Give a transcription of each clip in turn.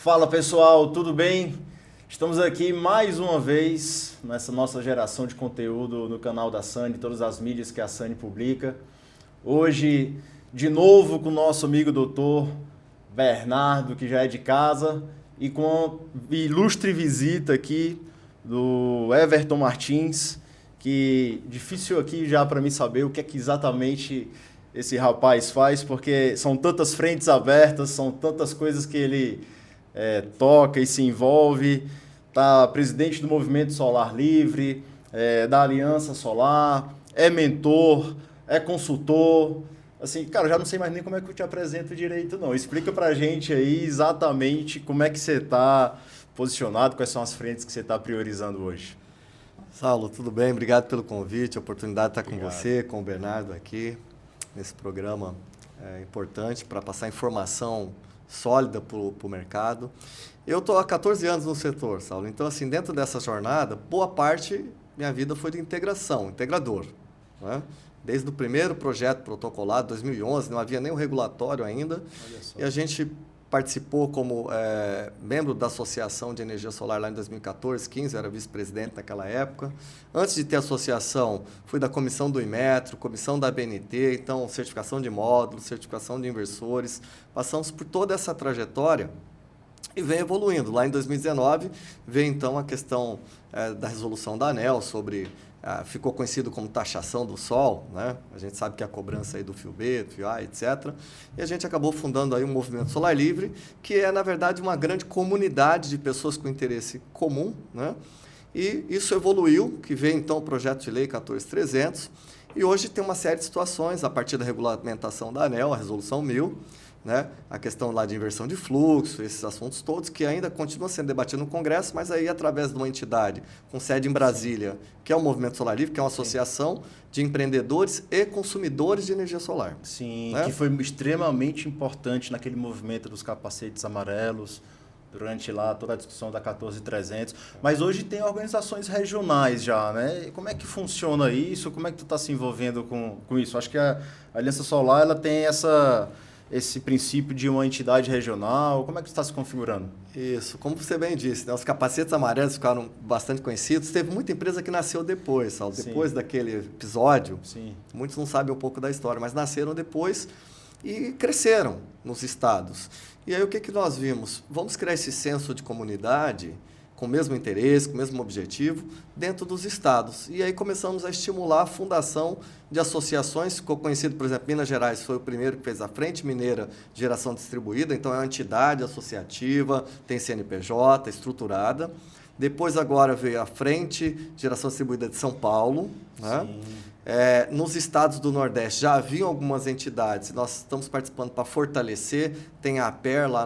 Fala pessoal, tudo bem? Estamos aqui mais uma vez nessa nossa geração de conteúdo no canal da Sani, todas as mídias que a Sani publica. Hoje, de novo com o nosso amigo doutor Bernardo, que já é de casa, e com a ilustre visita aqui do Everton Martins, que difícil aqui já para mim saber o que é que exatamente esse rapaz faz, porque são tantas frentes abertas, são tantas coisas que ele toca e se envolve. Tá presidente do Movimento Solar Livre, da Aliança Solar, é mentor, é consultor. Assim, cara, já não sei mais nem como é que eu te apresento direito, não. Explica pra gente aí exatamente como é que você está posicionado, quais são as frentes que você está priorizando hoje. Saulo, tudo bem? Obrigado pelo convite, a oportunidade de estar Obrigado. com você, com o Bernardo aqui, nesse programa importante para passar informação sólida para o mercado. Eu estou há 14 anos no setor, Saulo, então, assim, dentro dessa jornada, boa parte minha vida foi de integração, integrador, né? Desde o primeiro projeto protocolado, 2011, não havia nem o regulatório ainda, e a gente participou como membro da Associação de Energia Solar lá em 2014, 15, eu era vice-presidente naquela época. Antes de ter associação, fui da comissão do Inmetro, comissão da ABNT, então certificação de módulos, certificação de inversores. Passamos por toda essa trajetória e vem evoluindo. Lá em 2019, veio então a questão da resolução da ANEEL sobre... ficou conhecido como taxação do sol, né? A gente sabe que é a cobrança aí do FIO-B, do FIO-A, etc. E a gente acabou fundando aí um Movimento Solar Livre, que é, na verdade, uma grande comunidade de pessoas com interesse comum, né? E isso evoluiu, que veio então o projeto de lei 14.300, e hoje tem uma série de situações, a partir da regulamentação da ANEEL, a resolução 1000, né? A questão lá de inversão de fluxo, esses assuntos todos que ainda continuam sendo debatidos no Congresso, mas aí através de uma entidade com sede em Brasília, que é o Movimento Solar Livre, que é uma associação de empreendedores e consumidores de energia solar. Sim, né? Que foi extremamente importante naquele movimento dos capacetes amarelos, durante lá toda a discussão da 14.300. Mas hoje tem organizações regionais já, né? Como é que funciona isso? Como é que tu está se envolvendo com isso? Acho que a Aliança Solar ela tem esse princípio de uma entidade regional. Como é que está se configurando? Isso, como você bem disse, né? Os capacetes amarelos ficaram bastante conhecidos. Teve muita empresa que nasceu depois, Saulo, depois daquele episódio. Sim. Muitos não sabem um pouco da história, mas nasceram depois e cresceram nos estados. E aí o que nós vimos? Vamos criar esse senso de comunidade com o mesmo interesse, com o mesmo objetivo, dentro dos estados. E aí começamos a estimular a fundação de associações, ficou conhecido, por exemplo, Minas Gerais foi o primeiro que fez a Frente Mineira de Geração Distribuída, então é uma entidade associativa, tem CNPJ, estruturada. Depois agora veio a Frente de Geração Distribuída de São Paulo, né? Nos estados do Nordeste já haviam algumas entidades, nós estamos participando para fortalecer, tem a APER lá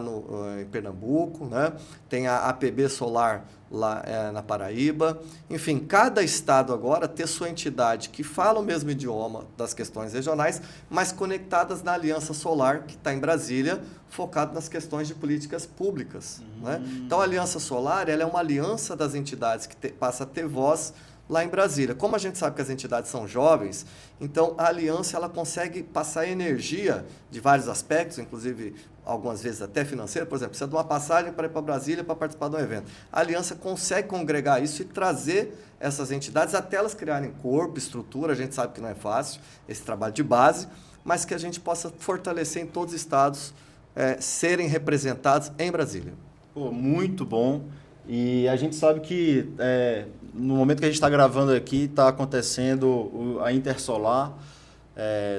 em Pernambuco, né? Tem a APB Solar lá na Paraíba. Enfim, cada estado agora ter sua entidade que fala o mesmo idioma das questões regionais, mas conectadas na Aliança Solar, que está em Brasília, focado nas questões de políticas públicas. Né? Então, a Aliança Solar ela é uma aliança das entidades que passa a ter voz lá em Brasília. Como a gente sabe que as entidades são jovens, então a aliança ela consegue passar energia de vários aspectos, inclusive algumas vezes até financeira. Por exemplo, precisa de uma passagem para ir para Brasília para participar de um evento. A aliança consegue congregar isso e trazer essas entidades até elas criarem corpo, estrutura. A gente sabe que não é fácil esse trabalho de base, mas que a gente possa fortalecer em todos os estados serem representados em Brasília. Pô, muito bom. E a gente sabe que no momento que a gente está gravando aqui, está acontecendo a Intersolar,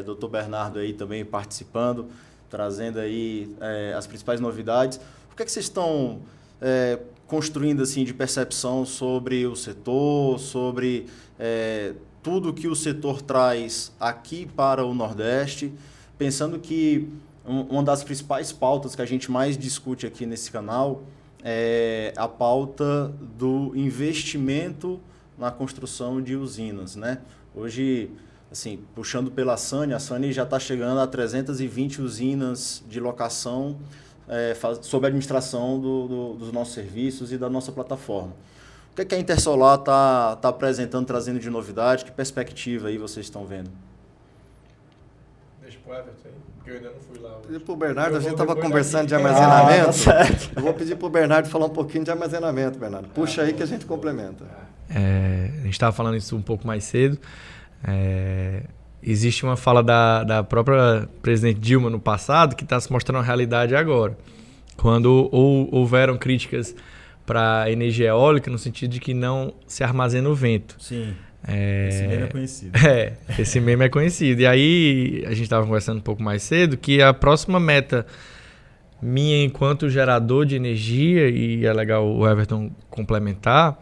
Dr. Bernardo aí também participando, trazendo aí as principais novidades. O que é que vocês estão construindo assim, de percepção sobre o setor, sobre tudo que o setor traz aqui para o Nordeste, pensando que uma das principais pautas que a gente mais discute aqui nesse canal é a pauta do investimento na construção de usinas, né? Hoje, assim, puxando pela Sani, a Sani já está chegando a 320 usinas de locação sob a administração dos nossos serviços e da nossa plataforma. O que é que a Intersolar está apresentando, trazendo de novidade? Que perspectiva aí vocês estão vendo? Deixa para o Everton aí. Porque eu ainda não fui lá hoje. Pedir para o Bernardo, a gente vou estava depois conversando de daqui. armazenamento. tá certo. Eu vou pedir para o Bernardo falar um pouquinho de armazenamento, Bernardo. Puxa aí que a gente complementa. A gente estava falando isso um pouco mais cedo. Existe uma fala da própria presidente Dilma no passado que está se mostrando a realidade agora. Quando houveram críticas para a energia eólica, no sentido de que não se armazena o vento. Sim. Esse meme é conhecido. Esse meme é conhecido. E aí, a gente estava conversando um pouco mais cedo que a próxima meta minha enquanto gerador de energia, e é legal o Everton complementar,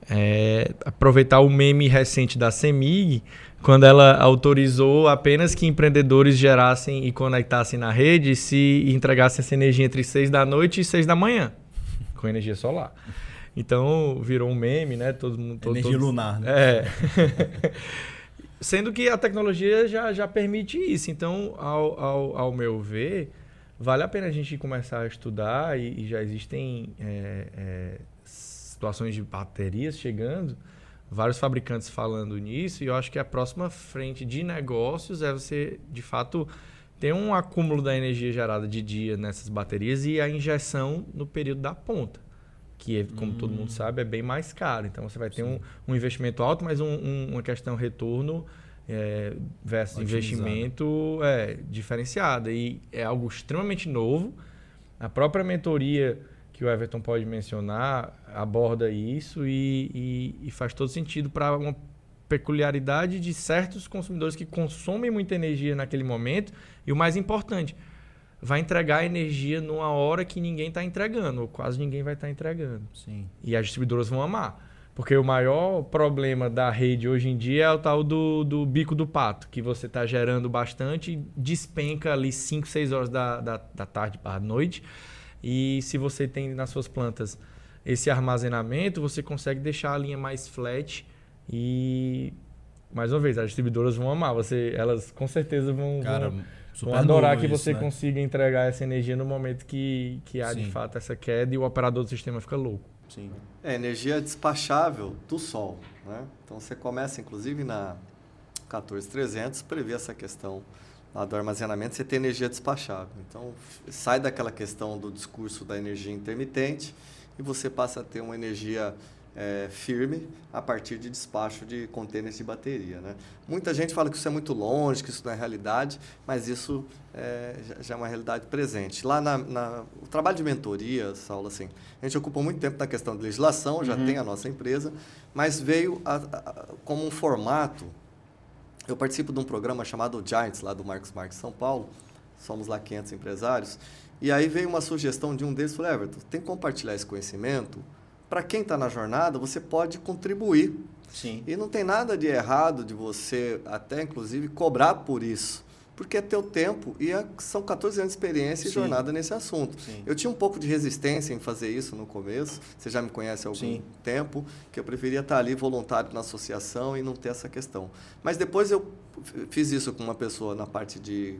é aproveitar o meme recente da CEMIG, quando ela autorizou apenas que empreendedores gerassem e conectassem na rede se entregassem essa energia entre 6 da noite e 6 da manhã, com energia solar. Então, virou um meme, né? Energia lunar, né? Sendo que a tecnologia já permite isso. Então, ao meu ver, vale a pena a gente começar a estudar e já existem situações de baterias chegando, vários fabricantes falando nisso, e eu acho que a próxima frente de negócios é você, de fato, ter um acúmulo da energia gerada de dia nessas baterias e a injeção no período da ponta, que, como todo mundo sabe, é bem mais caro. Então, você vai ter um investimento alto, mas uma questão retorno versus investimento diferenciada. E é algo extremamente novo. A própria mentoria que o Everton pode mencionar aborda isso e faz todo sentido para uma peculiaridade de certos consumidores que consomem muita energia naquele momento. E o mais importante, vai entregar energia numa hora que ninguém está entregando, ou quase ninguém vai estar entregando. Sim. E as distribuidoras vão amar. Porque o maior problema da rede hoje em dia é o tal do bico do pato, que você está gerando bastante e despenca ali 5, 6 horas da tarde para a noite. E se você tem nas suas plantas esse armazenamento, você consegue deixar a linha mais flat e, mais uma vez, as distribuidoras vão amar. Elas com certeza vão adorar que você consiga entregar essa energia no momento que há de fato essa queda e o operador do sistema fica louco. Sim. Energia despachável do sol, né? Então você começa inclusive na 14300 prevê essa questão lá do armazenamento, você tem energia despachável. Então sai daquela questão do discurso da energia intermitente e você passa a ter uma energia firme a partir de despacho de contêineres de bateria, né? Muita gente fala que isso é muito longe, que isso não é realidade, mas isso já é uma realidade presente. Lá o trabalho de mentoria, Saulo, assim, a gente ocupa muito tempo na questão de legislação, já tem a nossa empresa, mas veio como um formato. Eu participo de um programa chamado Giants, lá do Marcos Marques São Paulo, somos lá 500 empresários, e aí veio uma sugestão de um deles, falei, Everton, tem que compartilhar esse conhecimento. Para quem está na jornada, você pode contribuir. Sim. E não tem nada de errado de você, até inclusive, cobrar por isso. Porque é teu tempo e são 14 anos de experiência e jornada nesse assunto. Sim. Eu tinha um pouco de resistência em fazer isso no começo. Você já me conhece há algum tempo, que eu preferia estar ali voluntário na associação e não ter essa questão. Mas depois eu fiz isso com uma pessoa na parte de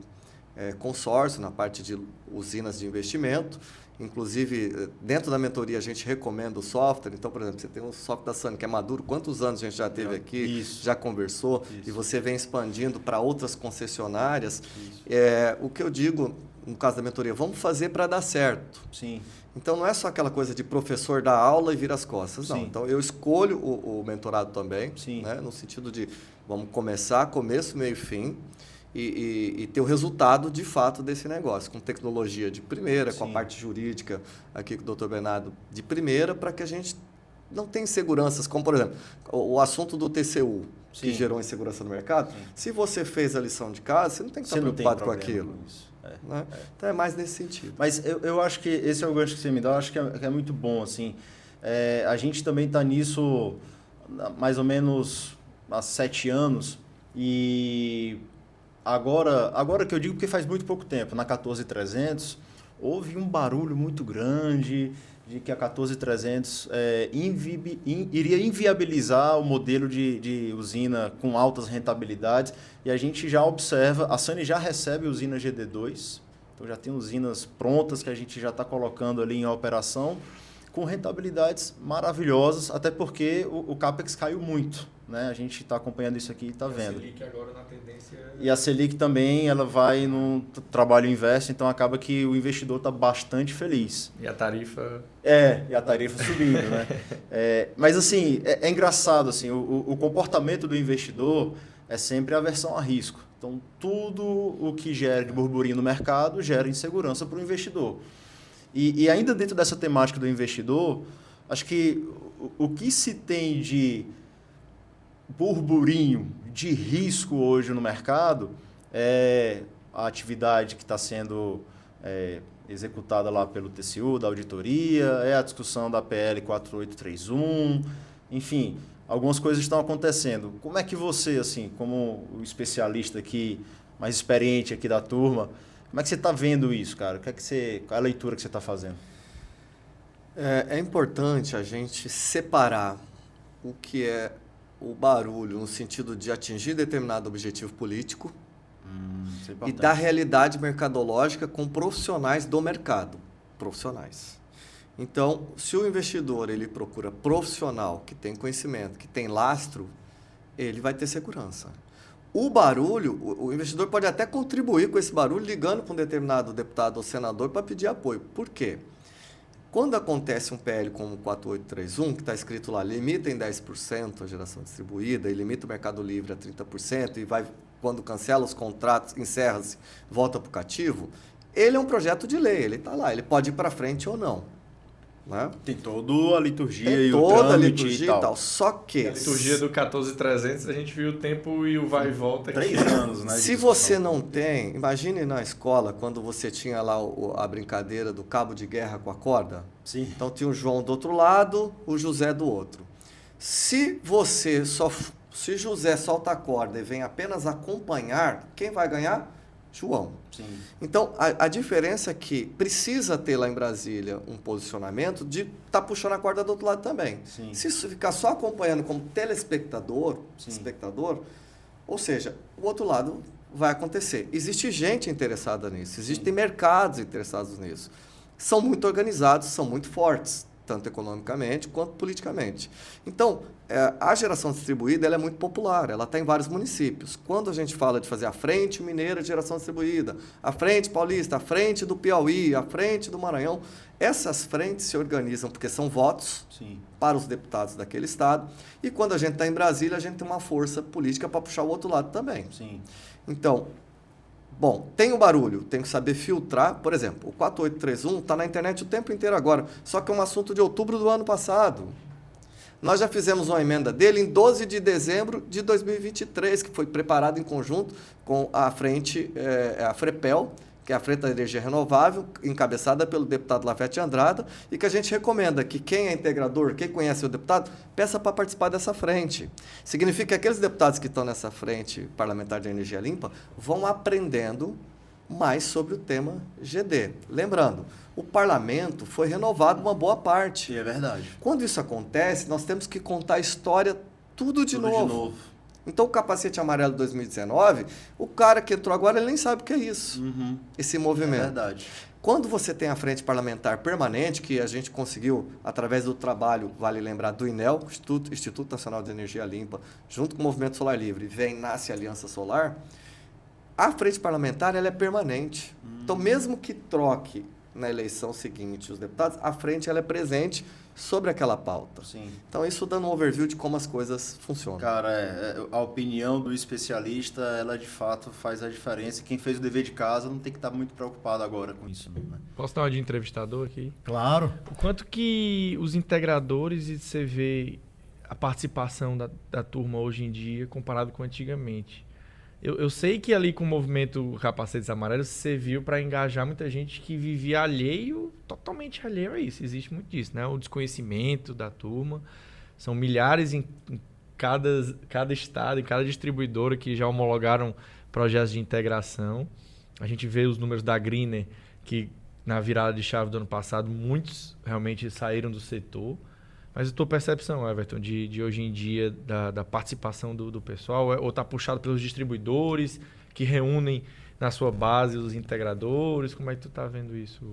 consórcio, na parte de usinas de investimento. Inclusive, dentro da mentoria, a gente recomenda o software. Então, por exemplo, você tem um software da Sun que é maduro. Quantos anos a gente já teve aqui, já conversou, e você vem expandindo para outras concessionárias. O que eu digo, no caso da mentoria, vamos fazer para dar certo. Sim. Então, não é só aquela coisa de professor dar aula e vira as costas. Não. Então, eu escolho o mentorado também, né, no sentido de vamos começar, começo, meio e fim. E ter o resultado, de fato, desse negócio, com tecnologia de primeira, com a parte jurídica aqui com o Dr. Bernardo de primeira, para que a gente não tenha inseguranças, como, por exemplo, o assunto do TCU, que gerou insegurança no mercado. Se você fez a lição de casa, você não tem que estar preocupado com aquilo. Né? Então, é mais nesse sentido. Mas eu acho que esse é o gancho que você me dá, eu acho que é muito bom. Assim. A gente também está nisso mais ou menos há 7 anos e... Agora que eu digo porque faz muito pouco tempo, na 14300, houve um barulho muito grande de que a 14300 iria inviabilizar o modelo de usina com altas rentabilidades. E a gente já observa, a Sunny já recebe usina GD2, então já tem usinas prontas que a gente já está colocando ali em operação, com rentabilidades maravilhosas, até porque o CAPEX caiu muito. né? A gente está acompanhando isso aqui e está vendo. A Selic agora na tendência... E a Selic também, ela vai no trabalho inverso, então acaba que o investidor está bastante feliz. E a tarifa... E a tarifa subindo, né? Mas assim, é engraçado, assim, o comportamento do investidor é sempre a aversão a risco. Então, tudo o que gera de burburinho no mercado gera insegurança para o investidor. E ainda dentro dessa temática do investidor, acho que o que se tem de burburinho, de risco hoje no mercado, é a atividade que está sendo executada lá pelo TCU, da auditoria, é a discussão da PL 4831, enfim, algumas coisas estão acontecendo. Como é que você, assim, como o especialista aqui, mais experiente aqui da turma, como é que você está vendo isso, cara? Qual é a leitura que você está fazendo? É importante a gente separar o que é o barulho no sentido de atingir determinado objetivo político e da realidade mercadológica com profissionais do mercado. Profissionais. Então, se o investidor ele procura profissional que tem conhecimento, que tem lastro, ele vai ter segurança. O barulho, o investidor pode até contribuir com esse barulho ligando para um determinado deputado ou senador para pedir apoio. Por quê? Quando acontece um PL como o 4831, que está escrito lá, limita em 10% a geração distribuída e limita o mercado livre a 30% e vai, quando cancela os contratos, encerra-se, volta para o cativo, ele é um projeto de lei, ele está lá, ele pode ir para frente ou não. Né? Tem toda a liturgia e o trâmite a liturgia e tal. Só que... A liturgia do 14300, a gente viu o tempo e o vai e volta. 3 anos, né? Se você não tem... Imagine na escola, quando você tinha lá a brincadeira do cabo de guerra com a corda. Sim. Então tinha o João do outro lado, o José do outro. Se José solta a corda e vem apenas acompanhar, quem vai ganhar? João. Sim. Então, a diferença é que precisa ter lá em Brasília um posicionamento de estar puxando a corda do outro lado também. Sim. Se isso ficar só acompanhando como telespectador, ou seja, o outro lado vai acontecer. Existe gente interessada nisso, existem mercados interessados nisso. São muito organizados, são muito fortes, tanto economicamente quanto politicamente. Então, a geração distribuída ela é muito popular, ela está em vários municípios. Quando a gente fala de fazer a frente mineira de geração distribuída, a frente paulista, a frente do Piauí, a frente do Maranhão, essas frentes se organizam porque são votos para os deputados daquele estado. E quando a gente está em Brasília, a gente tem uma força política para puxar o outro lado também. Sim. Então, bom, tem o barulho, tem que saber filtrar. Por exemplo, o 4831 está na internet o tempo inteiro agora, só que é um assunto de outubro do ano passado. Nós já fizemos uma emenda dele em 12 de dezembro de 2023, que foi preparada em conjunto com a frente, a FREPEL, que é a Frente da Energia Renovável, encabeçada pelo deputado Lafete Andrada, e que a gente recomenda que quem é integrador, quem conhece o deputado, peça para participar dessa frente. Significa que aqueles deputados que estão nessa frente parlamentar de energia limpa vão aprendendo mais sobre o tema GD. Lembrando, o parlamento foi renovado uma boa parte. É verdade. Quando isso acontece, nós temos que contar a história tudo de novo. Então, o capacete amarelo de 2019, o cara que entrou agora, ele nem sabe o que é isso, esse movimento. É verdade. Quando você tem a frente parlamentar permanente, que a gente conseguiu, através do trabalho, vale lembrar, do INEL, Instituto Nacional de Energia Limpa, junto com o Movimento Solar Livre, nasce a Aliança Solar, a frente parlamentar ela é permanente. Então, mesmo que troque na eleição seguinte os deputados, a frente ela é presente sobre aquela pauta. Sim. Então, isso dando um overview de como as coisas funcionam. Cara, a opinião do especialista, ela de fato faz a diferença. Quem fez o dever de casa não tem que estar muito preocupado agora com isso. Né? Posso dar uma de entrevistador aqui? Claro. O quanto que os integradores e você vê a participação da turma hoje em dia comparado com antigamente? Eu sei que ali com o movimento Capacetes Amarelos serviu para engajar muita gente que vivia totalmente alheio a isso. Existe muito disso, né? O desconhecimento da turma. São milhares em cada estado, em cada distribuidora que já homologaram projetos de integração. A gente vê os números da Greener, que na virada de chave do ano passado, muitos realmente saíram do setor. Mas a tua percepção, Everton, de hoje em dia, da participação do pessoal, ou está puxado pelos distribuidores que reúnem na sua base os integradores? Como é que tu está vendo isso?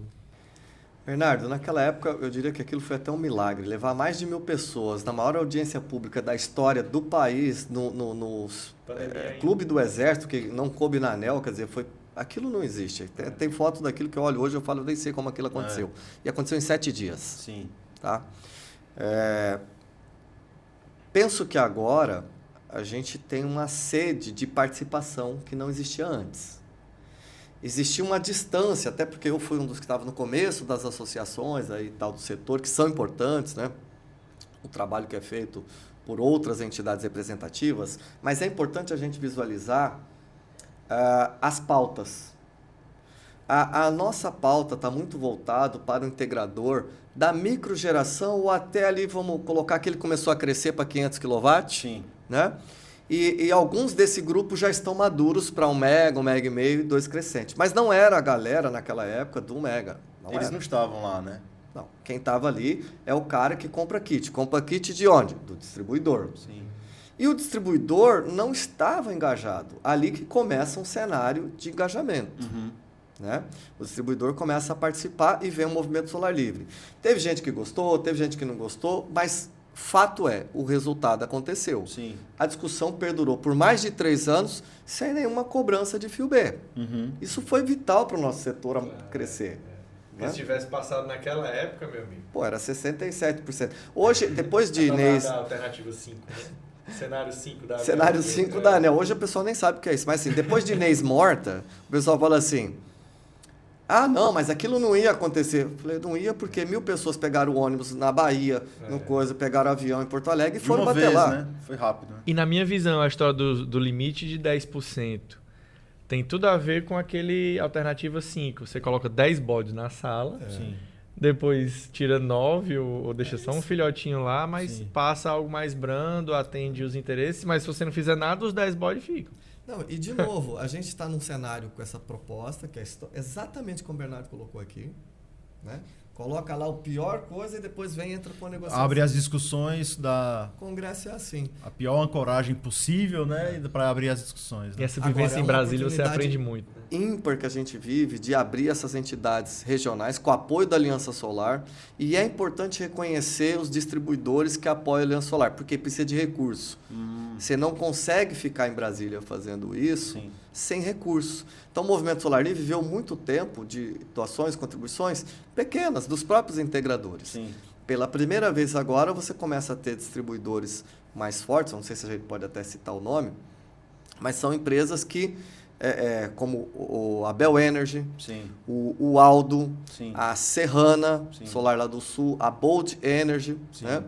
Bernardo, naquela época eu diria que aquilo foi até um milagre. Levar mais de 1.000 pessoas na maior audiência pública da história do país, no Clube do Exército, que não coube na ANEEL, quer dizer, aquilo não existe. Tem foto daquilo que eu olho hoje, eu falo, eu nem sei como aquilo aconteceu. E aconteceu em 7 dias. Sim. Tá? Penso que agora a gente tem uma sede de participação que não existia antes. Existia uma distância, até porque eu fui um dos que estava no começo das associações aí, tal, do setor, que são importantes, né? O trabalho que é feito por outras entidades representativas, mas é importante a gente visualizar as pautas. A nossa pauta está muito voltado para o integrador da microgeração ou até ali, vamos colocar que ele começou a crescer para 500 kW, Sim. né? E alguns desse grupo já estão maduros para 1 mega, 1,5 mega e 2 crescentes. Mas não era a galera naquela época do 1 mega. Eles não estavam lá, né? Não. Quem estava ali é o cara que compra kit. Compra kit de onde? Do distribuidor. Sim. E o distribuidor não estava engajado. Ali que começa um cenário de engajamento. Né? O distribuidor começa a participar e vem o movimento Solar Livre. Teve gente que gostou, teve gente que não gostou, mas fato é, o resultado aconteceu. Sim. A discussão perdurou por mais de 3 anos sem nenhuma cobrança de fio B. Isso foi vital para o nosso setor crescer. Né? Se tivesse passado naquela época, meu amigo. Pô, era 67%. Hoje, depois de Inês... Alternativa 5, né? Cenário 5 da ANEEL. Cenário 5 da ANEEL. Hoje a pessoa nem sabe o que é isso. Mas assim, depois de Inês morta, o pessoal fala assim... Ah, não, mas aquilo não ia acontecer. Eu falei, não ia porque 1.000 pessoas pegaram o ônibus na Bahia, pegaram o avião em Porto Alegre e foram bater lá. Né? Foi rápido. Né? E na minha visão, a história do limite de 10% tem tudo a ver com aquele alternativa 5. Você coloca 10 bodes na sala, depois tira 9 ou deixa só um filhotinho lá, mas passa algo mais brando, atende os interesses, mas se você não fizer nada, os 10 bodes ficam. Não, e de novo, a gente está num cenário com essa proposta, que é exatamente como o Bernardo colocou aqui, né? Coloca lá o pior coisa e depois entra com a negociação. Abre as discussões da... O Congresso é assim. A pior ancoragem possível, né? Para abrir as discussões. Né? E essa vivência em Brasília você aprende muito. Ímpar que a gente vive de abrir essas entidades regionais com apoio da Aliança Solar. E é importante reconhecer os distribuidores que apoiam a Aliança Solar, porque precisa de recurso. Você não consegue ficar em Brasília fazendo isso sem recurso. Então, o Movimento Solar Livre viveu muito tempo de doações, contribuições pequenas dos próprios integradores. Sim. Pela primeira vez agora, você começa a ter distribuidores mais fortes, não sei se a gente pode até citar o nome, mas são empresas que, como a Bel Energy, o Aldo, a Serrana, Solar lá do Sul, a Bold Energy, né?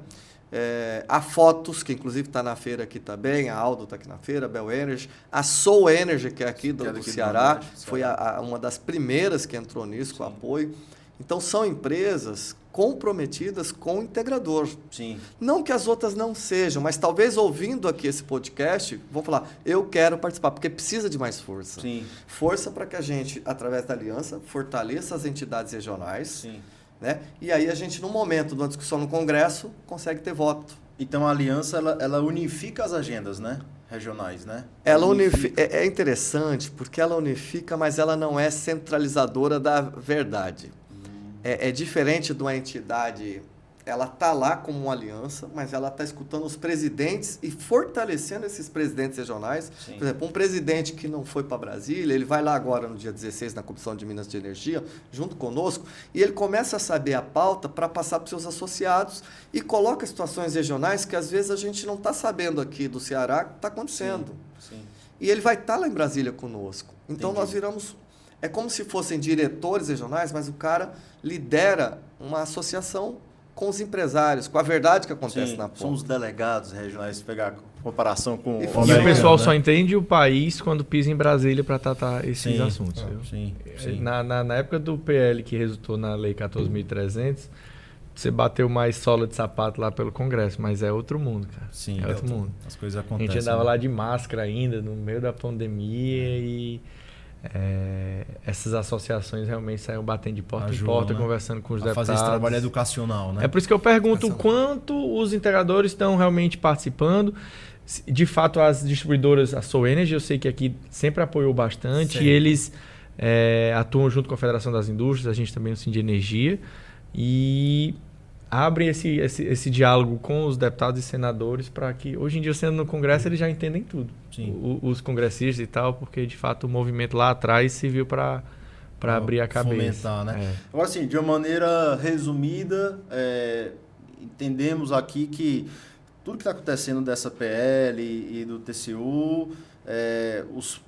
A Fotos, que inclusive está na feira aqui também, a Aldo está aqui na feira, a Bel Energy, a Soul Energy, que é aqui do Ceará, foi uma das primeiras que entrou nisso, com apoio. Então, são empresas comprometidas com o integrador. Não que as outras não sejam, mas talvez ouvindo aqui esse podcast, vão falar, eu quero participar, porque precisa de mais força. Força para que a gente, através da aliança, fortaleça as entidades regionais. Né? E aí a gente, no momento de uma discussão no Congresso, consegue ter voto. Então a aliança ela unifica as agendas, né? Regionais, né? Ela unifica. É interessante porque ela unifica, mas ela não é centralizadora da verdade. É diferente de uma entidade, ela está lá como uma aliança, mas ela está escutando os presidentes e fortalecendo esses presidentes regionais. Por exemplo, um presidente que não foi para Brasília, ele vai lá agora no dia 16 na Comissão de Minas de Energia, junto conosco, e ele começa a saber a pauta para passar para os seus associados e coloca situações regionais que às vezes a gente não está sabendo aqui do Ceará que está acontecendo. E ele vai estar lá em Brasília conosco. Então nós viramos... É como se fossem diretores regionais, mas o cara lidera uma associação com os empresários, com a verdade que acontece na ponta. São os delegados regionais, se pegar comparação com... E o pessoal só entende o país quando pisa em Brasília para tratar esses assuntos. Na época do PL, que resultou na Lei 14.300, você bateu mais sola de sapato lá pelo Congresso, mas é outro mundo, cara. É outro mundo. As coisas acontecem. A gente andava lá de máscara ainda, no meio da pandemia e... essas associações realmente saíram batendo de porta em porta, né? Conversando com os deputados. Fazer esse trabalho educacional, né? É por isso que eu pergunto o quanto os integradores estão realmente participando. De fato, as distribuidoras, a Soul Energy, eu sei que aqui sempre apoiou bastante. E eles atuam junto com a Federação das Indústrias, a gente também no Sim de Energia. e abre esse diálogo com os deputados e senadores para que, hoje em dia, sendo no Congresso, eles já entendem tudo. Sim. Os congressistas e tal, porque, de fato, o movimento lá atrás serviu para abrir a cabeça. Fomentar, né? Agora, assim, de uma maneira resumida, entendemos aqui que tudo que está acontecendo dessa PL e do TCU,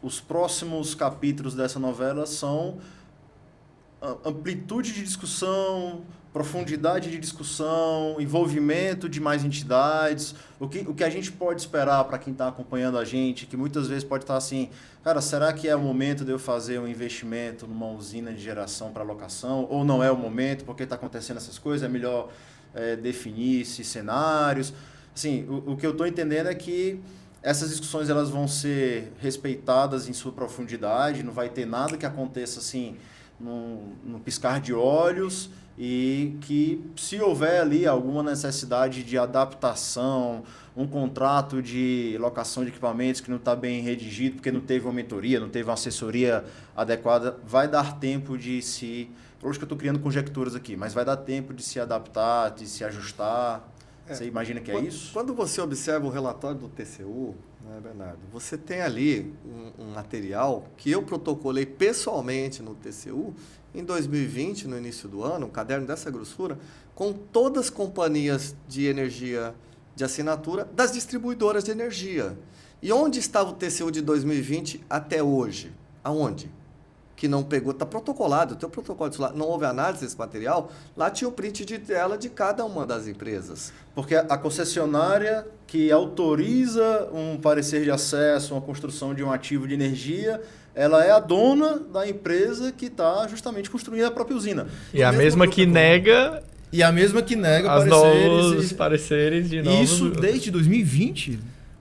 os próximos capítulos dessa novela são amplitude de discussão, profundidade de discussão, envolvimento de mais entidades. O que a gente pode esperar para quem está acompanhando a gente, que muitas vezes pode estar assim, cara, será que é o momento de eu fazer um investimento numa usina de geração para locação? Ou não é o momento, porque está acontecendo essas coisas, é melhor definir esses cenários? Assim, o que eu estou entendendo é que essas discussões elas vão ser respeitadas em sua profundidade, não vai ter nada que aconteça assim no piscar de olhos, e que se houver ali alguma necessidade de adaptação, um contrato de locação de equipamentos que não está bem redigido, porque não teve uma mentoria, não teve uma assessoria adequada, vai dar tempo de se... Hoje que eu estou criando conjecturas aqui, mas vai dar tempo de se adaptar, de se ajustar. Você imagina que é isso? Quando você observa o relatório do TCU, né, Bernardo, você tem ali um material que eu protocolei pessoalmente no TCU em 2020, no início do ano, um caderno dessa grossura, com todas as companhias de energia de assinatura das distribuidoras de energia. E onde estava o TCU de 2020 até hoje? Aonde? Que não pegou, está protocolado, o teu protocolo de celular, não houve análise desse material, lá tinha o print de tela de cada uma das empresas. Porque a concessionária que autoriza um parecer de acesso, uma construção de um ativo de energia, ela é a dona da empresa que está justamente construindo a própria usina. E a mesma que nega... E a mesma que nega os novos pareceres de novos... Isso desde 2020?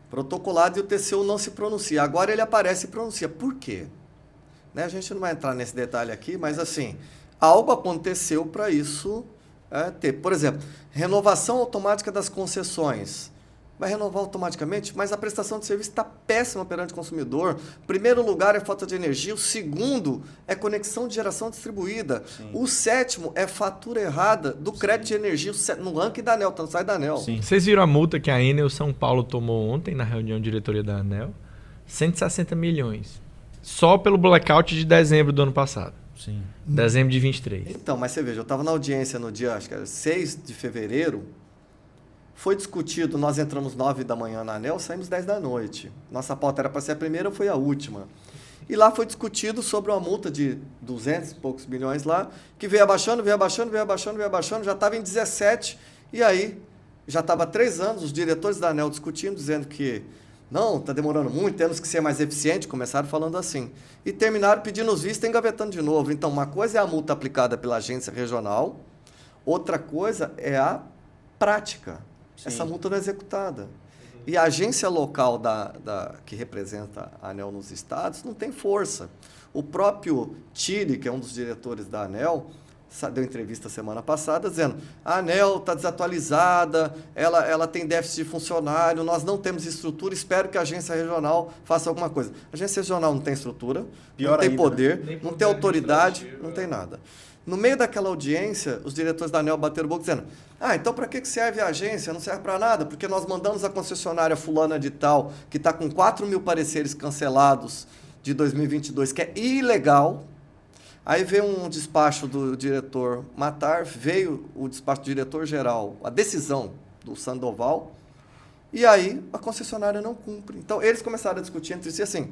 Protocolado e o TCU não se pronuncia. Agora ele aparece e pronuncia. Por quê? Né? A gente não vai entrar nesse detalhe aqui, mas assim, algo aconteceu para isso ter. Por exemplo, renovação automática das concessões. Vai renovar automaticamente, mas a prestação de serviço está péssima perante o consumidor. O primeiro lugar é falta de energia, o segundo é conexão de geração distribuída. Sim. O sétimo é fatura errada do crédito de energia no ranking da ANEEL, não sai da ANEEL. Sim. Vocês viram a multa que a Enel São Paulo tomou ontem na reunião de diretoria da ANEEL? 160 milhões. Só pelo blackout de dezembro do ano passado. Sim. Dezembro de 23. Então, mas você veja, eu estava na audiência no dia, acho que era 6 de fevereiro, foi discutido, nós entramos 9 da manhã na ANEEL, saímos 10 da noite. Nossa pauta era para ser a primeira, foi a última. E lá foi discutido sobre uma multa de 200 e poucos milhões lá, que veio abaixando, já estava em 17, e aí já estava há 3 anos os diretores da ANEEL discutindo, dizendo que não, está demorando muito, temos que ser mais eficientes, começaram falando assim. E terminaram pedindo os vistos e engavetando de novo. Então, uma coisa é a multa aplicada pela agência regional, outra coisa é a prática. Sim. Essa multa não é executada. E a agência local que representa a ANEEL nos estados não tem força. O próprio Tille, que é um dos diretores da ANEEL, deu entrevista semana passada dizendo a ANEEL está desatualizada, ela tem déficit de funcionário, nós não temos estrutura, espero que a agência regional faça alguma coisa. A agência regional não tem estrutura, não tem poder, né? Não tem autoridade, não tem nada. No meio daquela audiência, os diretores da ANEEL bateram o boca dizendo então para que serve a agência? Não serve para nada, porque nós mandamos a concessionária fulana de tal, que está com 4 mil pareceres cancelados de 2022, que é ilegal. Aí veio um despacho do diretor Matar, veio o despacho do diretor-geral, a decisão do Sandoval, e aí a concessionária não cumpre. Então, eles começaram a discutir entre si assim,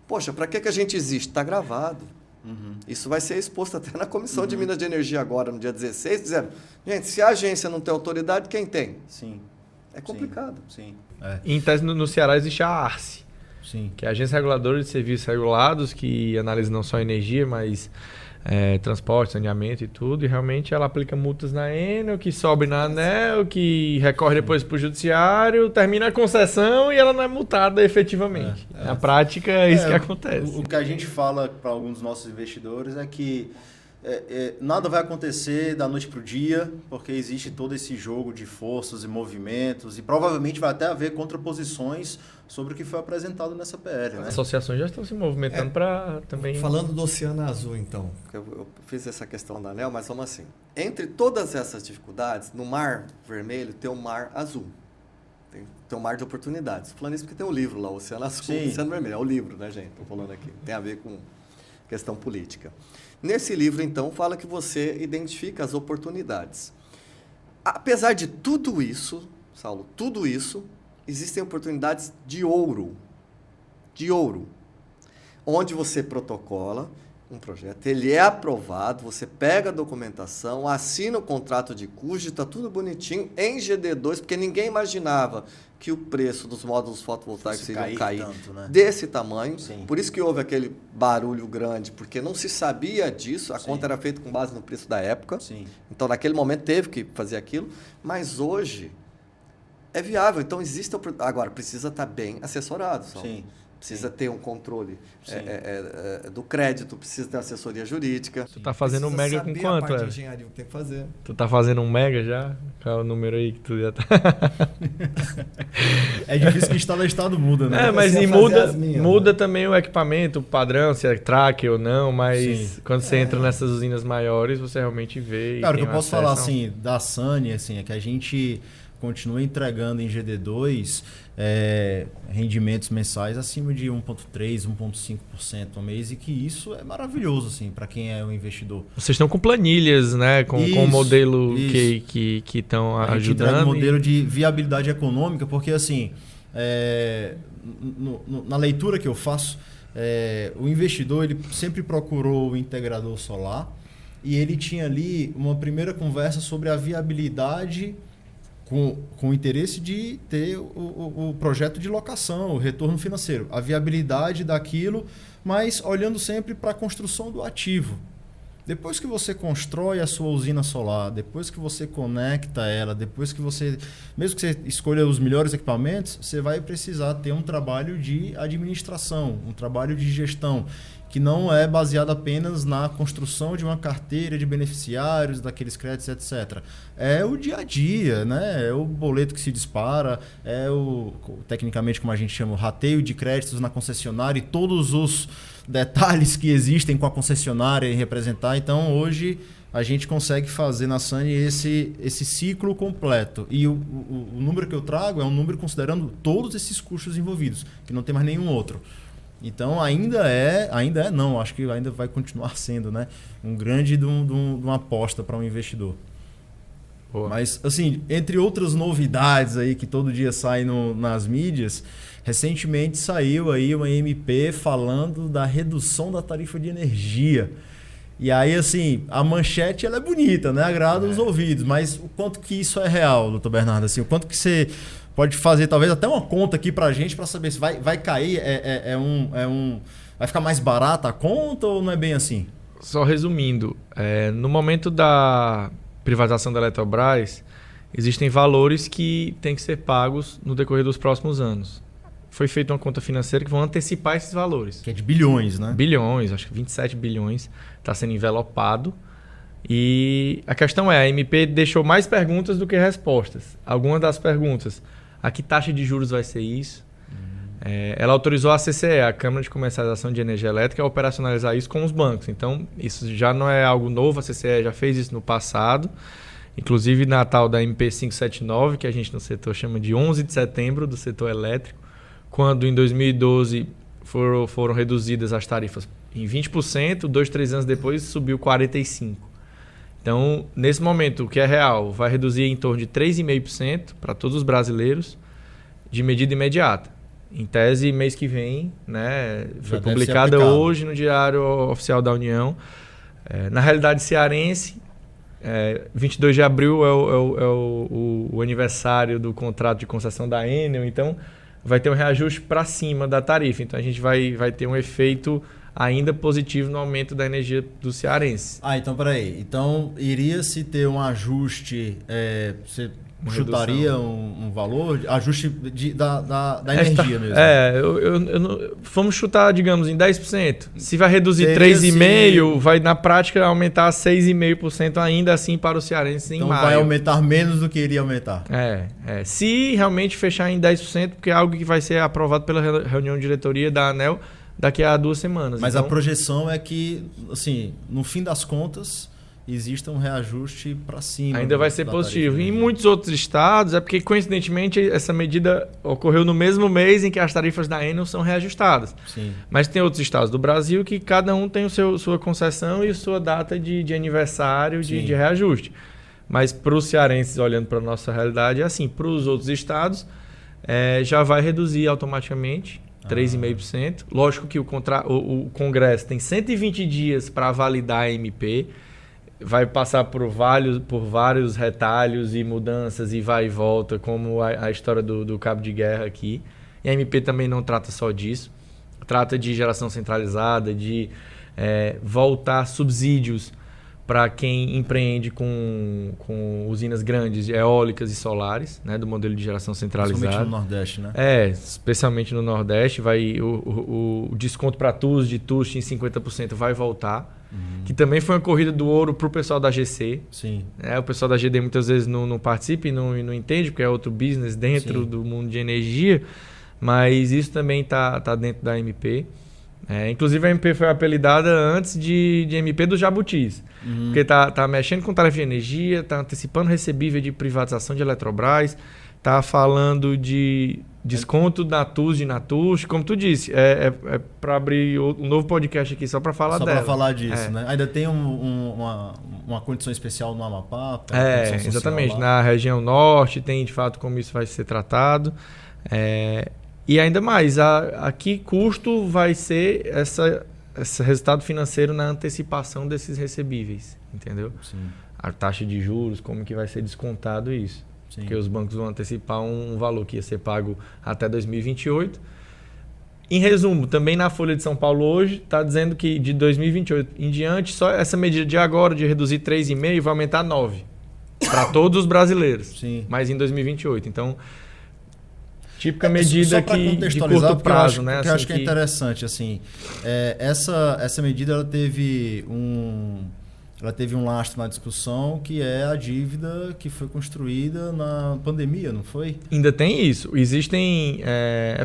poxa, para que a gente existe? Está gravado. Uhum. Isso vai ser exposto até na Comissão de Minas de Energia agora, no dia 16, dizendo, gente, se a agência não tem autoridade, quem tem? Sim. É complicado. Sim. Em tese, no Ceará existe a ARCE, sim, que é a Agência Reguladora de Serviços Regulados, que analisa não só energia, mas transporte, saneamento e tudo, e realmente ela aplica multas na Enel, que sobe na ANEEL, que recorre depois para o judiciário, termina a concessão e ela não é multada efetivamente. Na prática é isso que acontece. O que a gente fala para alguns dos nossos investidores é que nada vai acontecer da noite para o dia, porque existe todo esse jogo de forças e movimentos, e provavelmente vai até haver contraposições sobre o que foi apresentado nessa PL. Né? As associações já estão se movimentando para também... Falando do Oceano Azul, então, eu fiz essa questão da ANEEL, mas vamos assim. Entre todas essas dificuldades, no Mar Vermelho tem o Mar Azul. Tem um mar de oportunidades. Falando isso porque tem um livro lá, Oceano Azul e Oceano Vermelho. É o livro, né, gente? Estou falando aqui. Tem a ver com questão política. Nesse livro, então, fala que você identifica as oportunidades. Apesar de tudo isso, Saulo, tudo isso, existem oportunidades de ouro. De ouro. Onde você protocola um projeto, ele é aprovado, você pega a documentação, assina o contrato de custo, está tudo bonitinho em GD2, porque ninguém imaginava que o preço dos módulos fotovoltaicos iriam cair tanto, né? desse tamanho. Sim. Por isso que houve aquele barulho grande, porque não se sabia disso, a Sim. conta era feita com base no preço da época. Sim. Então, naquele momento, teve que fazer aquilo, mas hoje é viável. Então, existe... Agora, precisa estar bem assessorado, só. Sim. Precisa ter um controle do crédito, precisa ter assessoria jurídica. Tu tá fazendo um mega com quanto, a parte de é? engenharia que tem que fazer. Tu tá fazendo um mega já? Qual é o número aí que tu já tá... É difícil que estado a estado muda, né? Mas Você e ia fazer muda, as minhas, muda também o equipamento, o padrão, se é tracker ou não, mas Sim. quando você entra nessas usinas maiores, você realmente vê. Cara, o e que eu tem posso acesso falar a assim da Sunny, assim, é que a gente continua entregando em GD2 rendimentos mensais acima de 1,3%, 1,5% ao mês, e que isso é maravilhoso assim, para quem é um investidor. Vocês estão com planilhas, né? Com o modelo que estão A gente entrega ajudando. um modelo de viabilidade econômica, porque assim, na leitura que eu faço, o investidor ele sempre procurou o integrador solar e ele tinha ali uma primeira conversa sobre a viabilidade com o interesse de ter o projeto de locação, o retorno financeiro, a viabilidade daquilo, mas olhando sempre para a construção do ativo. Depois que você constrói a sua usina solar, depois que você conecta ela, depois que você, mesmo que você escolha os melhores equipamentos, você vai precisar ter um trabalho de administração, um trabalho de gestão, que não é baseado apenas na construção de uma carteira de beneficiários, daqueles créditos, etc. É o dia a dia, né? É o boleto que se dispara, tecnicamente, como a gente chama, o rateio de créditos na concessionária e todos os detalhes que existem com a concessionária e representar. Então, hoje, a gente consegue fazer na Sunny esse ciclo completo. E o número que eu trago é um número considerando todos esses custos envolvidos, que não tem mais nenhum outro. Então, ainda não, acho que ainda vai continuar sendo, né, um grande de uma aposta para um investidor. Boa. Mas, assim, entre outras novidades aí que todo dia saem nas mídias, recentemente saiu aí uma MP falando da redução da tarifa de energia. E aí, assim, a manchete ela é bonita, né? Agrada os ouvidos, mas o quanto que isso é real, doutor Bernardo? Assim, o quanto que você pode fazer, talvez, até uma conta aqui pra gente, pra saber se vai cair, vai ficar mais barata a conta ou não é bem assim? Só resumindo, no momento da privatização da Eletrobras, existem valores que têm que ser pagos no decorrer dos próximos anos. Foi feita uma conta financeira que vão antecipar esses valores. Que é de bilhões, né? Bilhões, acho que 27 bilhões está sendo envelopado. E a questão a MP deixou mais perguntas do que respostas. Algumas das perguntas, a que taxa de juros vai ser isso? Ela autorizou a CCE, a Câmara de Comercialização de Energia Elétrica, a operacionalizar isso com os bancos. Então, isso já não é algo novo, a CCE já fez isso no passado. Inclusive na tal da MP 579, que a gente no setor chama de 11 de setembro do setor elétrico, quando em 2012 foram reduzidas as tarifas em 20%, 2-3 anos depois subiu 45%. Então, nesse momento, o que é real vai reduzir em torno de 3,5% para todos os brasileiros de medida imediata. Em tese, mês que vem, né, foi publicada hoje no Diário Oficial da União. Na realidade cearense, 22 de abril é o aniversário do contrato de concessão da Enel, então vai ter um reajuste para cima da tarifa. Então a gente vai ter um efeito ainda positivo no aumento da energia do cearense. Então peraí. Então iria-se ter um ajuste, você chutaria um valor, ajuste da energia mesmo? Vamos chutar, digamos, em 10%. Se vai reduzir Teria 3,5%, vai na prática aumentar 6,5% ainda assim para o cearense em então maio. Vai aumentar menos do que iria aumentar. Se realmente fechar em 10%, porque é algo que vai ser aprovado pela reunião de diretoria da ANEEL daqui a 2 semanas. Mas a projeção é que, assim, no fim das contas, exista um reajuste para cima. Ainda vai ser positivo. Em muitos outros estados, é porque, coincidentemente, essa medida ocorreu no mesmo mês em que as tarifas da Enel são reajustadas. Sim. Mas tem outros estados do Brasil que cada um tem sua concessão e sua data de aniversário de reajuste. Mas para os cearenses, olhando para a nossa realidade, é assim. Para os outros estados, já vai reduzir automaticamente 3,5%. Lógico que o Congresso tem 120 dias para validar a MP. Vai passar por vários retalhos e mudanças e vai e volta, como a história do cabo de guerra aqui. E a MP também não trata só disso. Trata de geração centralizada, de voltar subsídios para quem empreende com usinas grandes, eólicas e solares, né, do modelo de geração centralizada. Especialmente no Nordeste, né? Especialmente no Nordeste. O desconto para TUS de TUS em 50% vai voltar. Que também foi uma corrida do ouro para o pessoal da GC. Sim. O pessoal da GD muitas vezes não participa e não entende, porque é outro business dentro do mundo de energia, mas isso também está dentro da MP. Inclusive a MP foi apelidada antes de MP dos jabutis, porque está mexendo com tarifa de energia, está antecipando recebível de privatização de Eletrobras, está falando de desconto da TUS de Natus, como tu disse, para abrir um novo podcast aqui só para falar dela. Só para falar disso, né? Ainda tem uma condição especial no Amapá? Exatamente. Lá. Na região norte tem, de fato, como isso vai ser tratado. E ainda mais, a que custo vai ser esse resultado financeiro na antecipação desses recebíveis, entendeu? Sim. A taxa de juros, como que vai ser descontado isso. Sim. Porque os bancos vão antecipar um valor que ia ser pago até 2028. Em resumo, também na Folha de São Paulo hoje está dizendo que de 2028 em diante, só essa medida de agora de reduzir 3,5% vai aumentar 9% para todos os brasileiros. Sim. Mas em 2028. Então, típica medida de curto prazo, né? Porque eu acho que é interessante, assim, essa medida ela teve um lastro na discussão, que é a dívida que foi construída na pandemia, não foi? Ainda tem isso. Existem...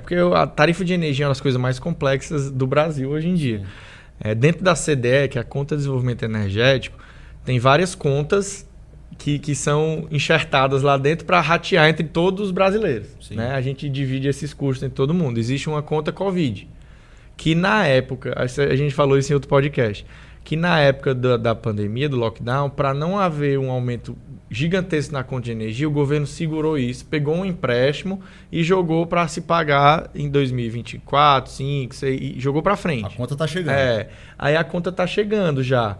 porque a tarifa de energia é uma das coisas mais complexas do Brasil hoje em dia. Dentro da CDE, que é a Conta de Desenvolvimento Energético, tem várias contas que são enxertadas lá dentro para ratear entre todos os brasileiros. Né? A gente divide esses custos entre todo mundo. Existe uma conta Covid, que na época... A gente falou isso em outro podcast... que na época da pandemia, do lockdown, para não haver um aumento gigantesco na conta de energia, o governo segurou isso, pegou um empréstimo e jogou para se pagar em 2024, 2025, 2026, e jogou para frente. A conta está chegando. Aí a conta está chegando já.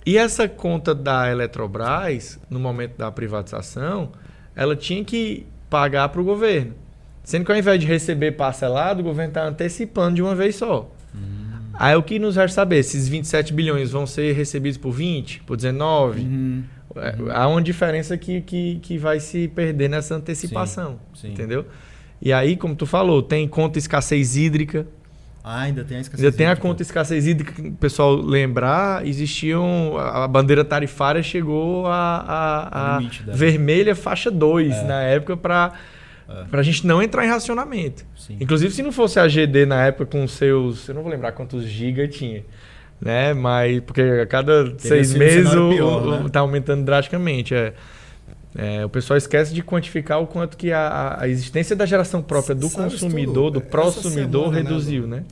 E essa conta da Eletrobras, no momento da privatização, ela tinha que pagar para o governo. Sendo que ao invés de receber parcelado, o governo está antecipando de uma vez só. Aí o que nos resta saber? Esses 27 bilhões vão ser recebidos por 20, por 19? Há uma diferença que vai se perder nessa antecipação. Sim. Entendeu? E aí, como tu falou, tem conta escassez hídrica. Ainda tem a escassez hídrica. Tem a conta escassez hídrica, que o pessoal lembrar, a bandeira tarifária chegou a vermelha faixa 2 na época para a gente não entrar em racionamento. Sim. Inclusive, se não fosse a GD na época com seus... Eu não vou lembrar quantos gigas tinha. Né? Mas, porque a cada 6 meses está aumentando drasticamente. O pessoal esquece de quantificar o quanto que a existência da geração própria do consumidor, do prosumidor, reduziu. Né?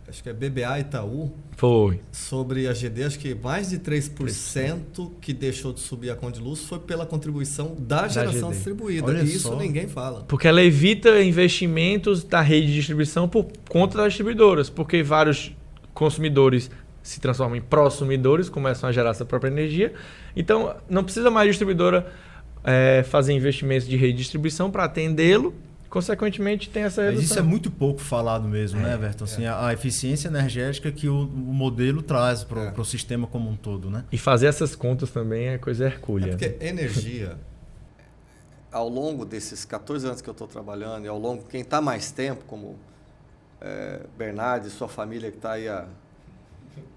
Acho que é BBA Itaú. Foi. Sobre a GD, acho que mais de 3% que deixou de subir a conta de luz foi pela contribuição da geração distribuída. Olha isso só. Ninguém fala. Porque ela evita investimentos da rede de distribuição por conta das distribuidoras. Porque vários consumidores se transformam em prosumidores, começam a gerar essa própria energia. Então, não precisa mais a distribuidora fazer investimentos de rede de distribuição para atendê-lo. consequentemente tem essa redução. Mas isso é muito pouco falado mesmo, né, Everton? Assim, a eficiência energética que o modelo traz para o sistema como um todo, né? E fazer essas contas também é coisa hercúlea. Porque energia, ao longo desses 14 anos que eu estou trabalhando, e ao longo, quem está mais tempo, como Bernardo e sua família que está aí há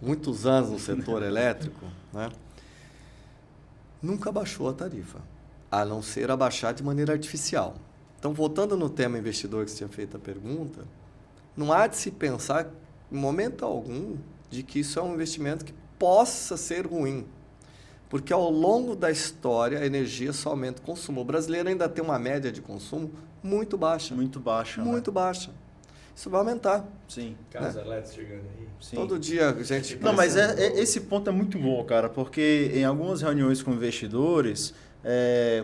muitos anos no setor elétrico, né, nunca baixou a tarifa, a não ser abaixar de maneira artificial. Então, voltando no tema investidor que você tinha feito a pergunta, não há de se pensar, em momento algum, de que isso é um investimento que possa ser ruim. Porque ao longo da história, a energia só aumenta o consumo. O brasileiro ainda tem uma média de consumo muito baixa. Muito baixa. Muito baixa. Isso vai aumentar. Sim. Carros elétricos chegando aí. Sim. Todo dia a gente... Não, mas esse ponto é muito bom, cara, porque em algumas reuniões com investidores,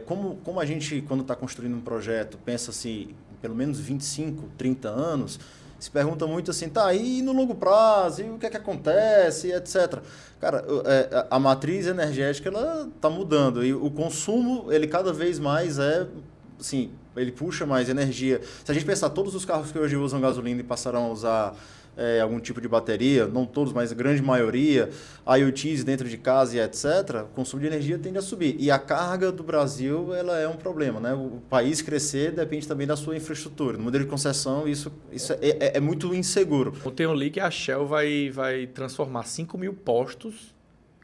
como a gente, quando está construindo um projeto, pensa assim, pelo menos 25, 30 anos, se pergunta muito assim, tá, e no longo prazo, e o que é que acontece, etc. Cara, a matriz energética, ela está mudando, e o consumo, ele cada vez mais assim, ele puxa mais energia. Se a gente pensar, todos os carros que hoje usam gasolina e passarão a usar algum tipo de bateria, não todos, mas a grande maioria, IoTs dentro de casa e etc., o consumo de energia tende a subir. E a carga do Brasil, ela é um problema, né? O país crescer depende também da sua infraestrutura. No modelo de concessão, isso é muito inseguro. Ontem eu li que a Shell vai transformar 5 mil postos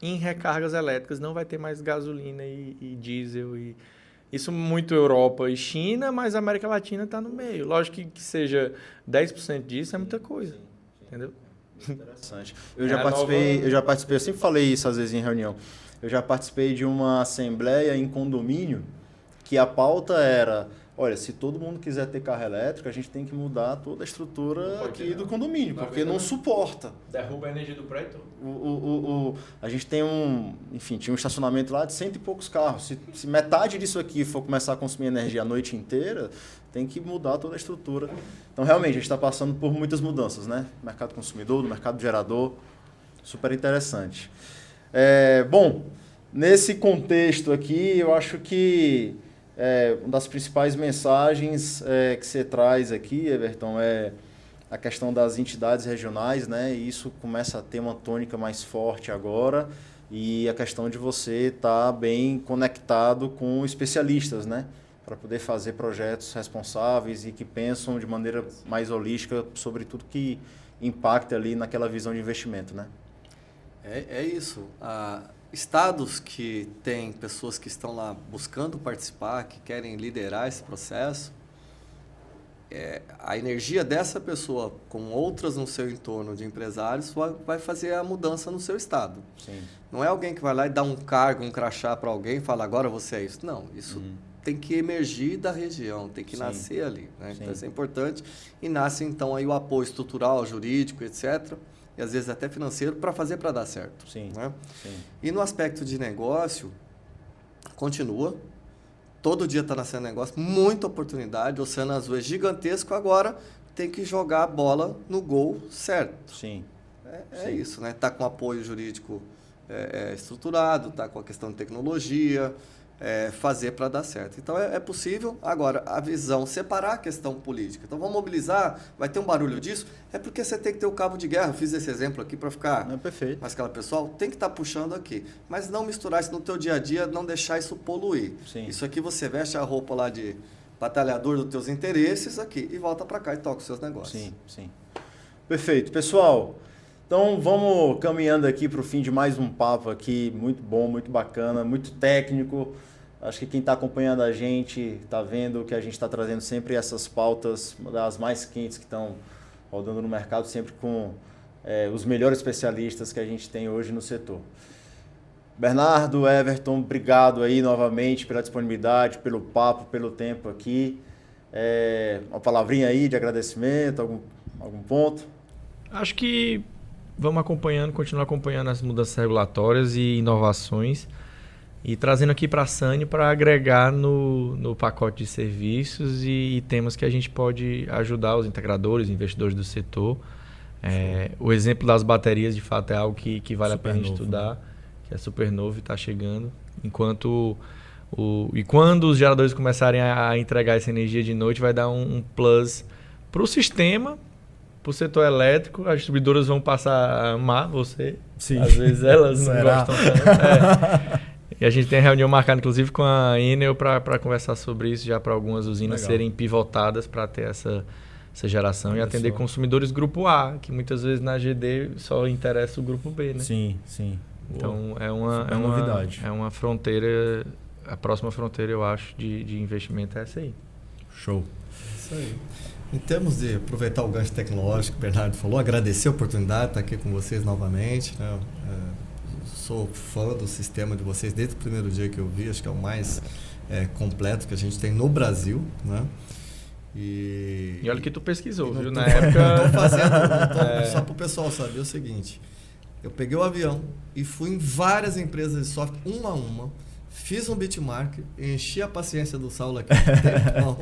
em recargas elétricas, não vai ter mais gasolina e diesel e... Isso muito Europa e China, mas a América Latina está no meio. Lógico que seja 10% disso é muita coisa. Entendeu? Interessante. Eu já participei, eu sempre falei isso às vezes em reunião. Eu já participei de uma assembleia em condomínio que a pauta era, olha, se todo mundo quiser ter carro elétrico, a gente tem que mudar toda a estrutura aqui do condomínio, porque não suporta. Derruba a energia do prédio. A gente tem tinha um estacionamento lá de 100 e poucos carros. Se metade disso aqui for começar a consumir energia a noite inteira, tem que mudar toda a estrutura. Então, realmente, a gente está passando por muitas mudanças, né? No mercado consumidor, no mercado gerador. Super interessante. Bom, nesse contexto aqui, eu acho que uma das principais mensagens que você traz aqui, Everton, é a questão das entidades regionais, né? E isso começa a ter uma tônica mais forte agora. E a questão de você estar bem conectado com especialistas, né? Para poder fazer projetos responsáveis e que pensam de maneira mais holística sobre tudo que impacta ali naquela visão de investimento, né? É isso. Estados que têm pessoas que estão lá buscando participar, que querem liderar esse processo, a energia dessa pessoa com outras no seu entorno de empresários vai fazer a mudança no seu estado. Sim. Não é alguém que vai lá e dá um cargo, um crachá para alguém e fala, agora você é isso. Não, isso tem que emergir da região, tem que nascer ali. Né? Então, isso é importante. E nasce, então, aí o apoio estrutural, jurídico, etc., e às vezes até financeiro, para fazer para dar certo. Sim. Né? Sim. E no aspecto de negócio, continua. Todo dia está nascendo negócio, muita oportunidade. O Oceano Azul é gigantesco, agora tem que jogar a bola no gol certo. Sim. É isso, né? Está com apoio jurídico estruturado, está com a questão de tecnologia, fazer para dar certo. Então, é possível. Agora, a visão, separar a questão política. Então, vamos mobilizar, vai ter um barulho disso, é porque você tem que ter o cabo de guerra. Eu fiz esse exemplo aqui para ficar perfeito. mais aquela pessoal, tem que estar puxando aqui. Mas não misturar isso no teu dia a dia, não deixar isso poluir. Sim. Isso aqui você veste a roupa lá de batalhador dos teus interesses aqui e volta para cá e toca os seus negócios. Sim, sim. Perfeito. Pessoal, então vamos caminhando aqui para o fim de mais um papo aqui, muito bom, muito bacana, muito técnico. Acho que quem está acompanhando a gente está vendo que a gente está trazendo sempre essas pautas, das mais quentes que estão rodando no mercado, sempre com os melhores especialistas que a gente tem hoje no setor. Bernardo, Everton, obrigado aí novamente pela disponibilidade, pelo papo, pelo tempo aqui. Uma palavrinha aí de agradecimento, algum ponto? Acho que vamos continuar acompanhando as mudanças regulatórias e inovações e trazendo aqui para a Sany para agregar no pacote de serviços e temas que a gente pode ajudar os integradores, investidores do setor. O exemplo das baterias, de fato, é algo que vale a pena estudar, que é super novo e está chegando. Enquanto E quando os geradores começarem a entregar essa energia de noite, vai dar um plus para o sistema, para o setor elétrico. As distribuidoras vão passar a amar você. Sim. Às vezes elas não Será? gostam tanto. E a gente tem reunião marcada, inclusive, com a Enel para conversar sobre isso, já para algumas usinas Legal. serem pivotadas para ter essa geração e Olha atender só. consumidores grupo A, que muitas vezes na GD só interessa o grupo B, né? Sim, sim. Então Boa. é uma novidade. É uma fronteira, a próxima fronteira, eu acho, de investimento é essa aí. Show. Isso aí. Em termos de aproveitar o gancho tecnológico que o Bernardo falou, agradecer a oportunidade de estar aqui com vocês novamente, né? Sou fã do sistema de vocês desde o primeiro dia que eu vi, acho que é o mais completo que a gente tem no Brasil, né? E olha que tu pesquisou, viu? Tô, Na época... Não tô fazendo, só para o pessoal saber o seguinte, eu peguei o avião e fui em várias empresas de software, uma a uma, fiz um benchmark, enchi a paciência do Saulo aqui.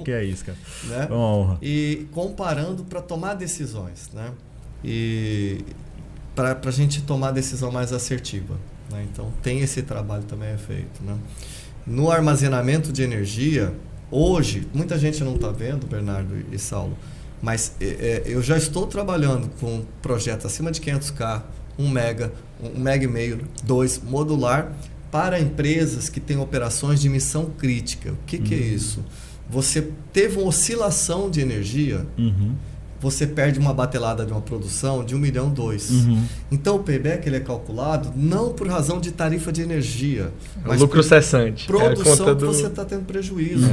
Que é isso, cara. Né? É uma honra. E comparando para tomar decisões, né? E para a gente tomar a decisão mais assertiva, né? Então tem esse trabalho também é feito, né? No armazenamento de energia, hoje, muita gente não está vendo, Bernardo e Saulo, mas eu já estou trabalhando com projetos acima de 500K, 1 mega, 1 mega e meio, 2, modular, para empresas que têm operações de missão crítica. O que é isso? Você teve uma oscilação de energia, você perde uma batelada de uma produção de 1,2 milhão. Então o payback ele é calculado não por razão de tarifa de energia, mas lucro por cessante. produção que você está tendo prejuízo.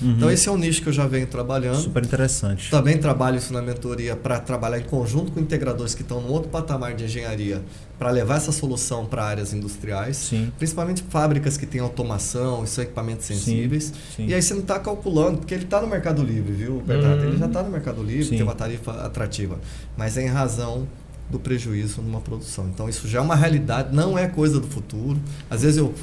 Então esse é um nicho que eu já venho trabalhando. Super interessante. Também trabalho isso na mentoria para trabalhar em conjunto com integradores que estão no outro patamar de engenharia para levar essa solução para áreas industriais, Sim. principalmente fábricas que têm automação e são equipamentos sensíveis. Sim. E aí você não está calculando, porque ele está no Mercado Livre, viu, Bernardo? Ele já está no Mercado Livre, Sim. tem uma tarifa atrativa, mas é em razão do prejuízo numa produção. Então isso já é uma realidade, não é coisa do futuro. Às vezes eu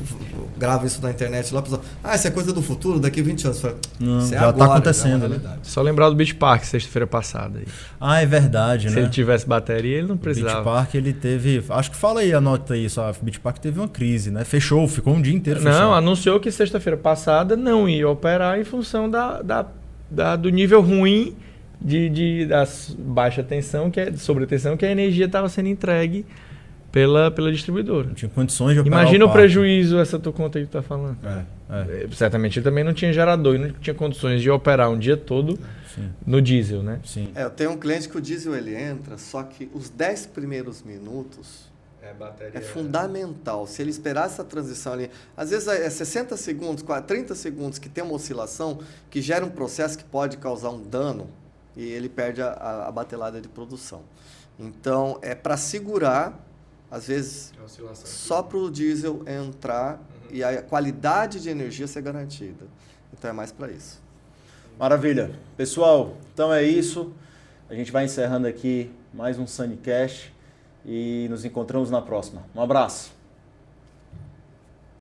gravo isso na internet lá, a pessoa, isso é coisa do futuro, daqui 20 anos. Eu falo, Não, isso é já agora, está acontecendo, já é uma né? realidade. Só lembrar do Beach Park, sexta-feira passada. Aí. É verdade, Se né? ele tivesse bateria, ele não O precisava. Beach Park, ele teve... Acho que fala aí, anota aí só. O Beach Park teve uma crise, né? Fechou, ficou um dia inteiro fechado. Não, anunciou que sexta-feira passada não ia operar em função do nível ruim da baixa tensão, sobretensão, que a energia estava sendo entregue pela distribuidora. Não tinha condições de operar Imagina o parque. prejuízo, essa tua conta aí que tu tá falando. É. Certamente ele também não tinha gerador e não tinha condições de operar um dia todo Sim. no diesel, né? Sim. Eu tenho um cliente que o diesel ele entra, só que os 10 primeiros minutos é fundamental. Se ele esperar essa transição ali, às vezes é 60 segundos, 30 segundos que tem uma oscilação que gera um processo que pode causar um dano e ele perde a batelada de produção. Então, é para segurar, às vezes, só para o diesel entrar e a qualidade de energia ser garantida. Então, é mais para isso. Maravilha. Pessoal, então é isso. A gente vai encerrando aqui mais um Sunnycast e nos encontramos na próxima. Um abraço.